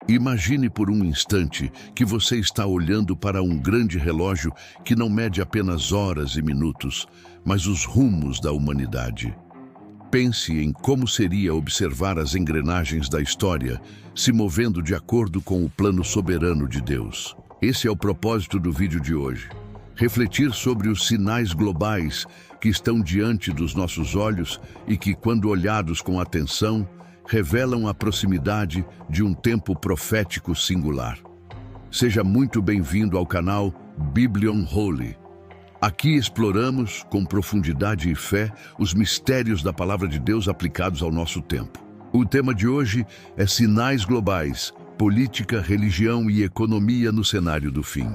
Imagine por um instante que você está olhando para um grande relógio que não mede apenas horas e minutos, mas os rumos da humanidade. Pense em como seria observar as engrenagens da história se movendo de acordo com o plano soberano de Deus. Esse é o propósito do vídeo de hoje. Refletir sobre os sinais globais que estão diante dos nossos olhos e que, quando olhados com atenção, revelam a proximidade de um tempo profético singular. Seja muito bem-vindo ao canal Biblion Holy. Aqui exploramos, com profundidade e fé, os mistérios da Palavra de Deus aplicados ao nosso tempo. O tema de hoje é Sinais Globais, Política, Religião e Economia no Cenário do Fim.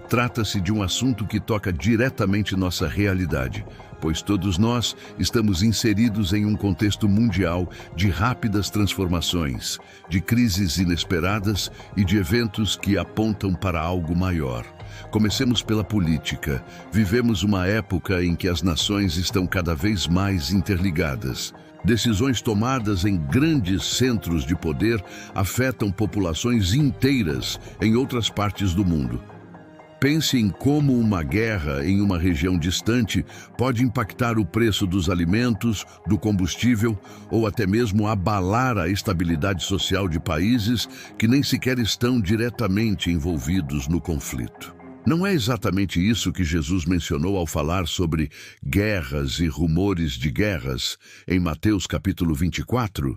Trata-se de um assunto que toca diretamente nossa realidade, pois todos nós estamos inseridos em um contexto mundial de rápidas transformações, de crises inesperadas e de eventos que apontam para algo maior. Comecemos pela política. Vivemos uma época em que as nações estão cada vez mais interligadas. Decisões tomadas em grandes centros de poder afetam populações inteiras em outras partes do mundo. Pense em como uma guerra em uma região distante pode impactar o preço dos alimentos, do combustível ou até mesmo abalar a estabilidade social de países que nem sequer estão diretamente envolvidos no conflito. Não é exatamente isso que Jesus mencionou ao falar sobre guerras e rumores de guerras em Mateus capítulo 24?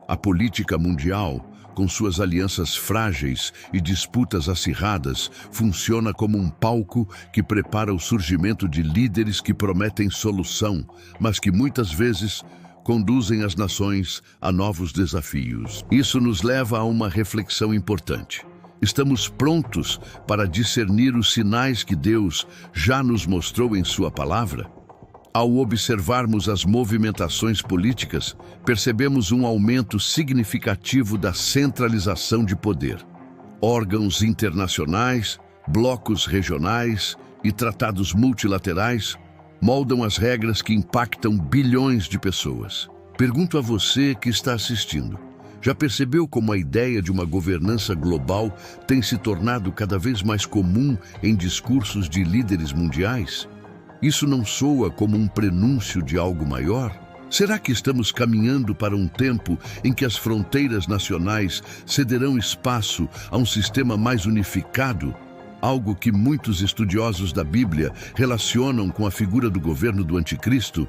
A política mundial, com suas alianças frágeis e disputas acirradas, funciona como um palco que prepara o surgimento de líderes que prometem solução, mas que muitas vezes conduzem as nações a novos desafios. Isso nos leva a uma reflexão importante. Estamos prontos para discernir os sinais que Deus já nos mostrou em Sua palavra? Ao observarmos as movimentações políticas, percebemos um aumento significativo da centralização de poder. Órgãos internacionais, blocos regionais e tratados multilaterais moldam as regras que impactam bilhões de pessoas. Pergunto a você que está assistindo: já percebeu como a ideia de uma governança global tem se tornado cada vez mais comum em discursos de líderes mundiais? Isso não soa como um prenúncio de algo maior? Será que estamos caminhando para um tempo em que as fronteiras nacionais cederão espaço a um sistema mais unificado? Algo que muitos estudiosos da Bíblia relacionam com a figura do governo do Anticristo?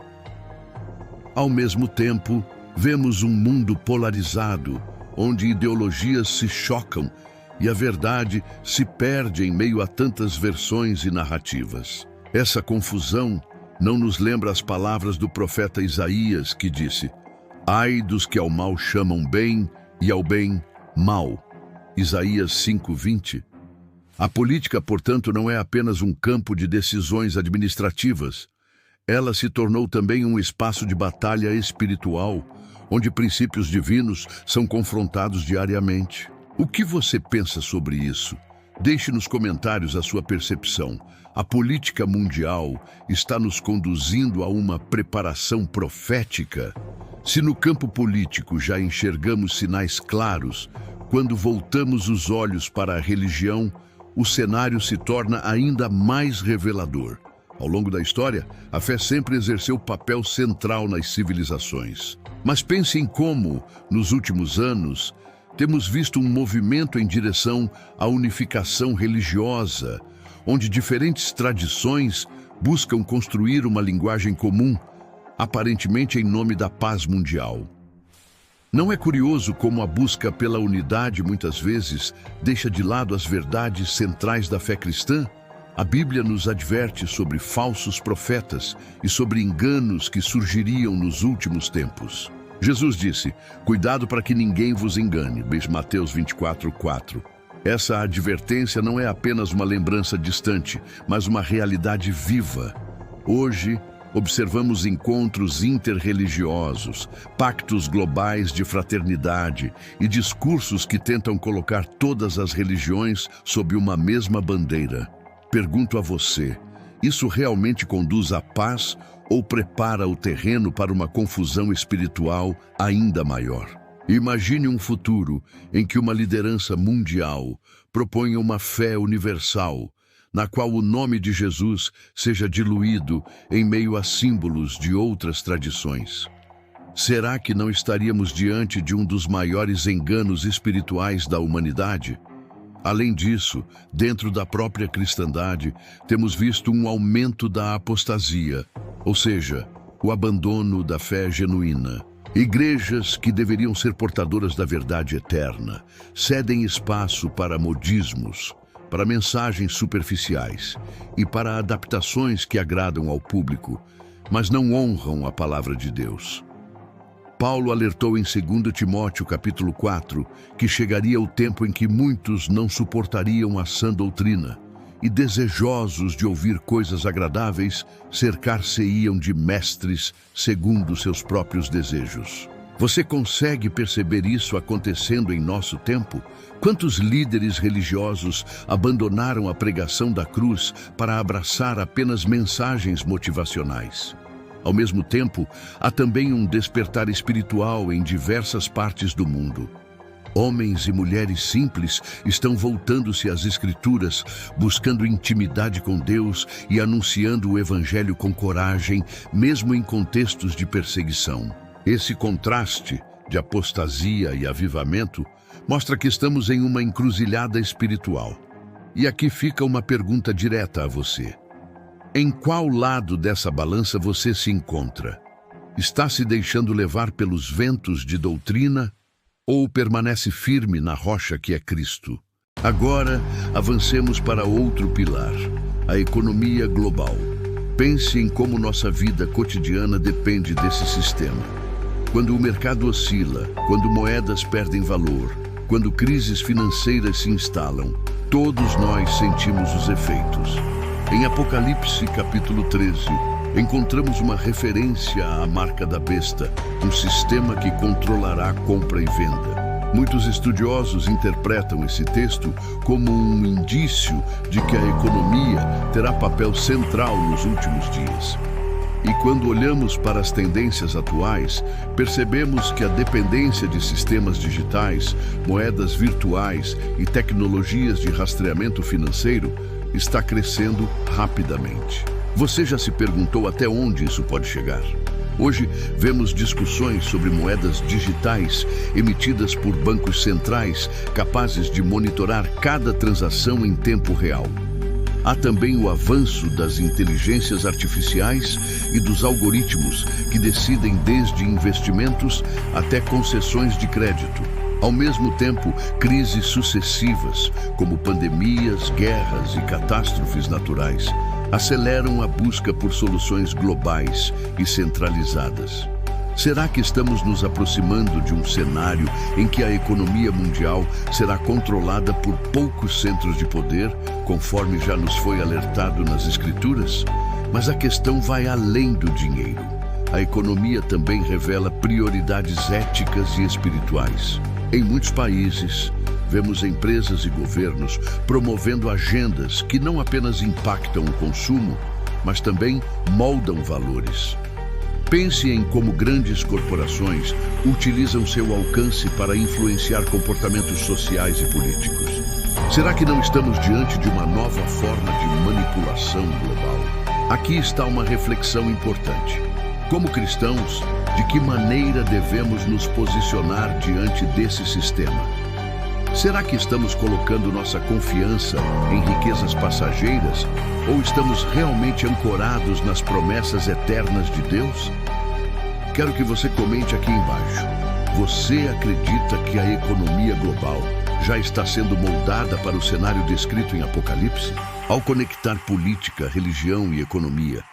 Ao mesmo tempo, vemos um mundo polarizado, onde ideologias se chocam e a verdade se perde em meio a tantas versões e narrativas. Essa confusão não nos lembra as palavras do profeta Isaías, que disse: "Ai dos que ao mal chamam bem e ao bem mal." Isaías 5:20. A política, portanto, não é apenas um campo de decisões administrativas. Ela se tornou também um espaço de batalha espiritual, onde princípios divinos são confrontados diariamente. O que você pensa sobre isso? Deixe nos comentários a sua percepção. A política mundial está nos conduzindo a uma preparação profética? Se no campo político já enxergamos sinais claros, quando voltamos os olhos para a religião, o cenário se torna ainda mais revelador. Ao longo da história, a fé sempre exerceu papel central nas civilizações. Mas pense em como, nos últimos anos, temos visto um movimento em direção à unificação religiosa, onde diferentes tradições buscam construir uma linguagem comum, aparentemente em nome da paz mundial. Não é curioso como a busca pela unidade muitas vezes deixa de lado as verdades centrais da fé cristã? A Bíblia nos adverte sobre falsos profetas e sobre enganos que surgiriam nos últimos tempos. Jesus disse: "Cuidado para que ninguém vos engane." Mateus 24:4. Essa advertência não é apenas uma lembrança distante, mas uma realidade viva. Hoje, observamos encontros interreligiosos, pactos globais de fraternidade e discursos que tentam colocar todas as religiões sob uma mesma bandeira. Pergunto a você: isso realmente conduz à paz ou prepara o terreno para uma confusão espiritual ainda maior? Imagine um futuro em que uma liderança mundial proponha uma fé universal, na qual o nome de Jesus seja diluído em meio a símbolos de outras tradições. Será que não estaríamos diante de um dos maiores enganos espirituais da humanidade? Além disso, dentro da própria cristandade, temos visto um aumento da apostasia, ou seja, o abandono da fé genuína. Igrejas que deveriam ser portadoras da verdade eterna cedem espaço para modismos, para mensagens superficiais e para adaptações que agradam ao público, mas não honram a palavra de Deus. Paulo alertou em 2 Timóteo capítulo 4 que chegaria o tempo em que muitos não suportariam a sã doutrina e, desejosos de ouvir coisas agradáveis, cercar-se-iam de mestres segundo seus próprios desejos. Você consegue perceber isso acontecendo em nosso tempo? Quantos líderes religiosos abandonaram a pregação da cruz para abraçar apenas mensagens motivacionais? Ao mesmo tempo, há também um despertar espiritual em diversas partes do mundo. Homens e mulheres simples estão voltando-se às Escrituras, buscando intimidade com Deus e anunciando o Evangelho com coragem, mesmo em contextos de perseguição. Esse contraste de apostasia e avivamento mostra que estamos em uma encruzilhada espiritual. E aqui fica uma pergunta direta a você. Em qual lado dessa balança você se encontra? Está se deixando levar pelos ventos de doutrina ou permanece firme na rocha que é Cristo? Agora, avancemos para outro pilar, a economia global. Pense em como nossa vida cotidiana depende desse sistema. Quando o mercado oscila, quando moedas perdem valor, quando crises financeiras se instalam, todos nós sentimos os efeitos. Em Apocalipse capítulo 13, encontramos uma referência à marca da besta, um sistema que controlará a compra e venda. Muitos estudiosos interpretam esse texto como um indício de que a economia terá papel central nos últimos dias. E quando olhamos para as tendências atuais, percebemos que a dependência de sistemas digitais, moedas virtuais e tecnologias de rastreamento financeiro está crescendo rapidamente. Você já se perguntou até onde isso pode chegar? Hoje, vemos discussões sobre moedas digitais emitidas por bancos centrais capazes de monitorar cada transação em tempo real. Há também o avanço das inteligências artificiais e dos algoritmos que decidem desde investimentos até concessões de crédito. Ao mesmo tempo, crises sucessivas, como pandemias, guerras e catástrofes naturais, aceleram a busca por soluções globais e centralizadas. Será que estamos nos aproximando de um cenário em que a economia mundial será controlada por poucos centros de poder, conforme já nos foi alertado nas Escrituras? Mas a questão vai além do dinheiro. A economia também revela prioridades éticas e espirituais. Em muitos países, vemos empresas e governos promovendo agendas que não apenas impactam o consumo, mas também moldam valores. Pense em como grandes corporações utilizam seu alcance para influenciar comportamentos sociais e políticos. Será que não estamos diante de uma nova forma de manipulação global? Aqui está uma reflexão importante. Como cristãos, de que maneira devemos nos posicionar diante desse sistema? Será que estamos colocando nossa confiança em riquezas passageiras ou estamos realmente ancorados nas promessas eternas de Deus? Quero que você comente aqui embaixo. Você acredita que a economia global já está sendo moldada para o cenário descrito em Apocalipse? Ao conectar política, religião e economia,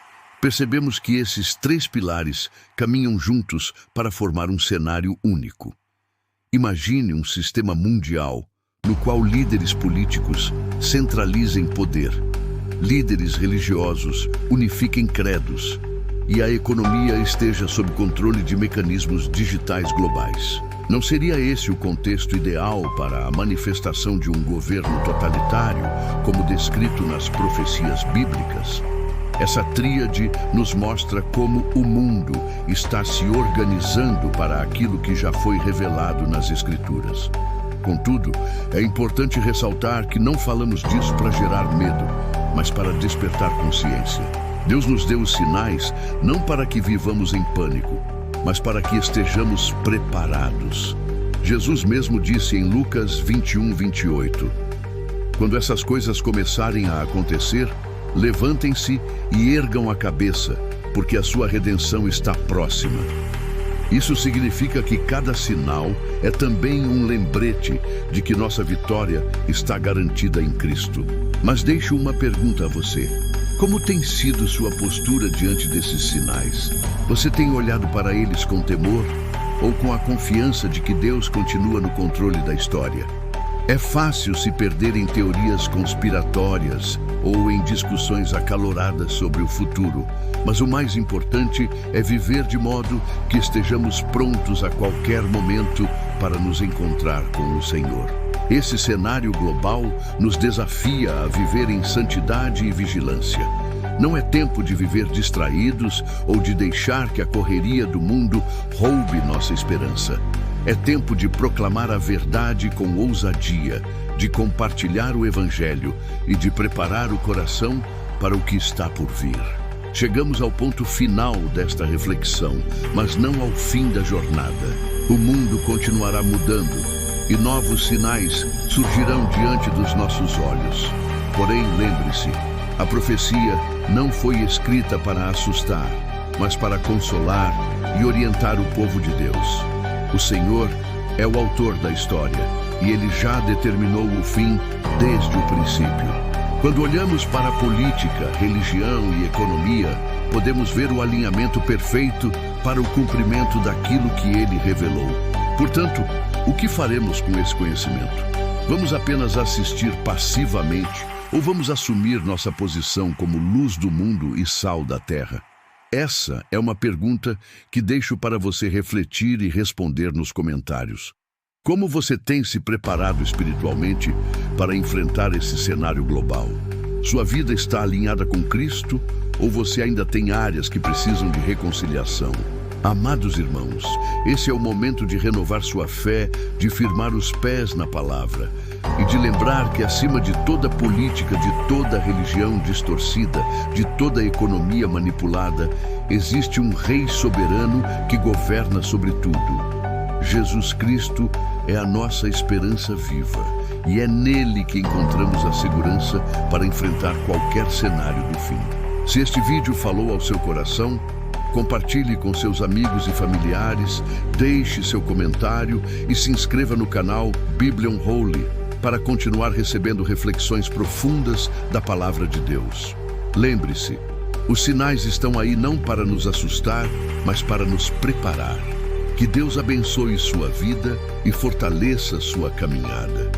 percebemos que esses três pilares caminham juntos para formar um cenário único. Imagine um sistema mundial no qual líderes políticos centralizem poder, líderes religiosos unifiquem credos e a economia esteja sob controle de mecanismos digitais globais. Não seria esse o contexto ideal para a manifestação de um governo totalitário, como descrito nas profecias bíblicas? Essa tríade nos mostra como o mundo está se organizando para aquilo que já foi revelado nas Escrituras. Contudo, é importante ressaltar que não falamos disso para gerar medo, mas para despertar consciência. Deus nos deu os sinais não para que vivamos em pânico, mas para que estejamos preparados. Jesus mesmo disse em Lucas 21:28, quando essas coisas começarem a acontecer, levantem-se e ergam a cabeça, porque a sua redenção está próxima. Isso significa que cada sinal é também um lembrete de que nossa vitória está garantida em Cristo. Mas deixo uma pergunta a você. Como tem sido sua postura diante desses sinais? Você tem olhado para eles com temor ou com a confiança de que Deus continua no controle da história? É fácil se perder em teorias conspiratórias ou em discussões acaloradas sobre o futuro, mas o mais importante é viver de modo que estejamos prontos a qualquer momento para nos encontrar com o Senhor. Esse cenário global nos desafia a viver em santidade e vigilância. Não é tempo de viver distraídos ou de deixar que a correria do mundo roube nossa esperança. É tempo de proclamar a verdade com ousadia, de compartilhar o Evangelho e de preparar o coração para o que está por vir. Chegamos ao ponto final desta reflexão, mas não ao fim da jornada. O mundo continuará mudando e novos sinais surgirão diante dos nossos olhos. Porém, lembre-se, a profecia não foi escrita para assustar, mas para consolar e orientar o povo de Deus. O Senhor é o autor da história e Ele já determinou o fim desde o princípio. Quando olhamos para a política, religião e economia, podemos ver o alinhamento perfeito para o cumprimento daquilo que Ele revelou. Portanto, o que faremos com esse conhecimento? Vamos apenas assistir passivamente ou vamos assumir nossa posição como luz do mundo e sal da terra? Essa é uma pergunta que deixo para você refletir e responder nos comentários. Como você tem se preparado espiritualmente para enfrentar esse cenário global? Sua vida está alinhada com Cristo ou você ainda tem áreas que precisam de reconciliação? Amados irmãos, esse é o momento de renovar sua fé, de firmar os pés na palavra e de lembrar que acima de toda política, de toda religião distorcida, de toda economia manipulada, existe um Rei soberano que governa sobre tudo. Jesus Cristo é a nossa esperança viva e é nele que encontramos a segurança para enfrentar qualquer cenário do fim. Se este vídeo falou ao seu coração, compartilhe com seus amigos e familiares, deixe seu comentário e se inscreva no canal Biblion Holy para continuar recebendo reflexões profundas da Palavra de Deus. Lembre-se, os sinais estão aí não para nos assustar, mas para nos preparar. Que Deus abençoe sua vida e fortaleça sua caminhada.